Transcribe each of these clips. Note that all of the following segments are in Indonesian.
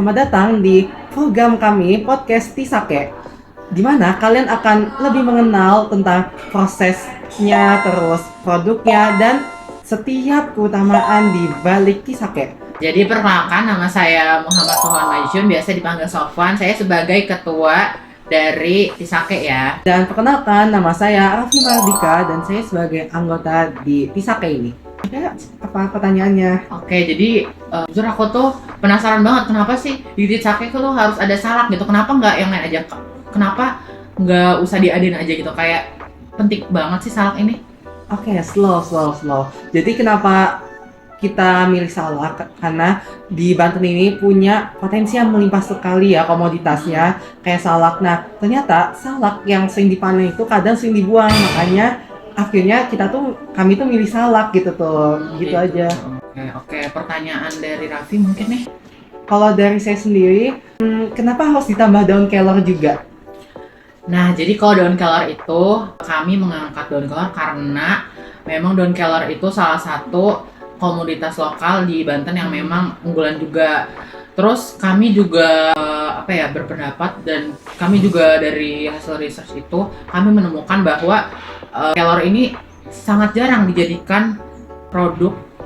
selamat datang di program kami podcast Tisake, di mana kalian akan lebih mengenal tentang prosesnya, terus produknya, dan setiap keutamaan di balik Tisake. Jadi perkenalkan, nama saya Muhammad Sofwan Majun, biasa dipanggil Sofwan. Saya sebagai ketua dari Tisake ya. Dan perkenalkan, nama saya Raffi Mardika dan saya sebagai anggota di Tisake ini. Ada apa pertanyaannya? Oke, jadi jujur aku tuh penasaran banget kenapa sih di Tisake tuh harus ada salak gitu. Kenapa nggak yang lain aja? Kenapa nggak usah diadain aja gitu? Kayak penting banget sih salak ini. Oke, slow. Jadi kenapa kita milih salak? Karena di Banten ini punya potensi yang melimpah sekali ya komoditasnya kayak salak. Nah, ternyata salak yang sering dipanen itu kadang sering dibuang, makanya akhirnya kami tuh milih salak gitu tuh. Gitu aja. Oke. Pertanyaan dari Raffi mungkin nih. Kalau dari saya sendiri, kenapa harus ditambah daun kelor juga? Nah, jadi kalau daun kelor itu kami mengangkat daun kelor karena memang daun kelor itu salah satu komoditas lokal di Banten yang memang unggulan juga. Terus kami juga berpendapat, dan kami juga dari hasil research itu kami menemukan bahwa kelor ini sangat jarang dijadikan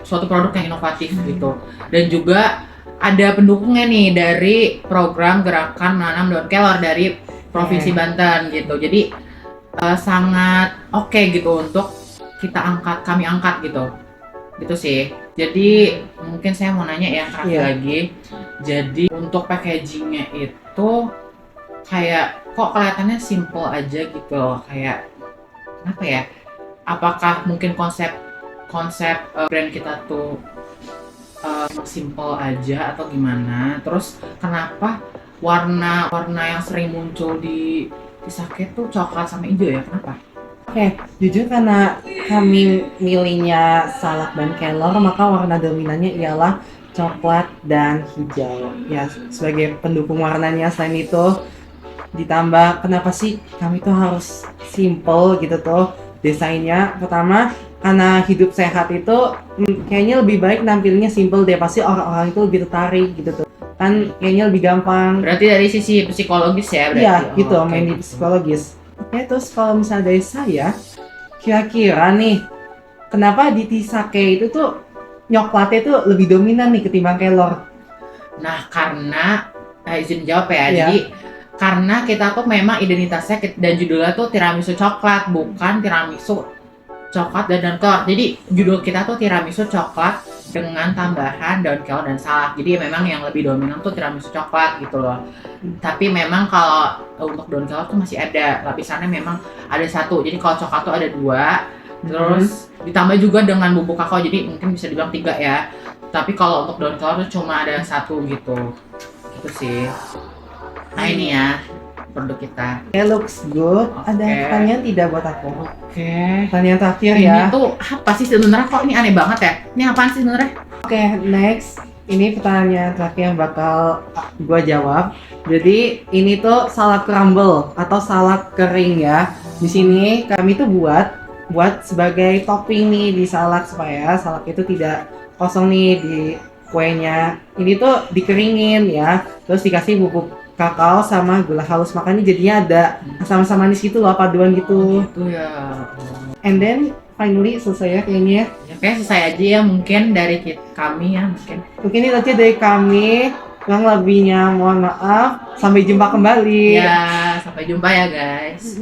suatu produk yang inovatif gitu. Dan juga ada pendukungnya nih dari program gerakan menanam daun kelor dari Provinsi Banten gitu. Jadi sangat oke gitu untuk kami angkat gitu sih. Jadi mungkin saya mau nanya ya lagi. Jadi untuk packagingnya itu kayak kok kelihatannya simple aja gitu loh. Kayak kenapa ya? Apakah mungkin konsep brand kita tuh simple aja atau gimana? Terus kenapa warna yang sering muncul di Tisake tuh coklat sama hijau ya? Kenapa? Oke, jujur karena kami milihnya salak dan kelor, maka warna dominannya ialah coklat dan hijau. Ya, sebagai pendukung warnanya. Selain itu, ditambah kenapa sih kami tuh harus simple gitu tuh desainnya. Pertama, karena hidup sehat itu kayaknya lebih baik nampilnya simple deh. Pasti orang-orang itu lebih tertarik gitu tuh. Kan kayaknya lebih gampang. Berarti dari sisi psikologis ya berarti? Iya, gitu, main di psikologis. Oke, terus kalau misalnya dari saya, kira-kira nih, kenapa di Tisake itu tuh nyoklatnya tuh lebih dominan nih ketimbang kelor? Nah, karena izin jawab ya. Iya. Jadi karena kita tuh memang identitasnya dan judulnya tuh tiramisu coklat, bukan tiramisu coklat dan kelor. Jadi judul kita tuh tiramisu coklat dengan tambahan daun kelor dan salak. Jadi memang yang lebih dominan tuh tiramisu coklat gitu loh. Tapi memang kalau untuk daun kelor tuh masih ada lapisannya, memang ada satu. Jadi kalau coklat tuh ada 2, terus ditambah juga dengan bubuk kakao. Jadi mungkin bisa dibilang 3 ya. Tapi kalau untuk daun kelor tuh cuma ada 1 gitu. Gitu sih. Nah ini ya produk kita. Looks good. Ada pertanyaan tidak buat aku? Oke. Pertanyaan terakhir Ini ya. tuh apa sih sebenarnya, kok ini aneh banget ya? Ini apaan sih sebenarnya? Oke, next. Ini pertanyaan terakhir yang bakal gua jawab. Jadi ini tuh salak crumble atau salak kering ya. Di sini kami tuh buat sebagai topping nih di salak supaya salak itu tidak kosong nih di kuenya. Ini tuh dikeringin ya, terus dikasih bubuk kakao sama gula halus, makanya jadinya ada asam-asam manis gitu loh, paduan gitu. Itu ya. And then finally selesai ya kayaknya ya. Oke, selesai aja ya mungkin dari kami ya mungkin. Mungkin itu aja dari kami. Kurang lebihnya mohon maaf. Sampai jumpa kembali. Ya, sampai jumpa ya guys.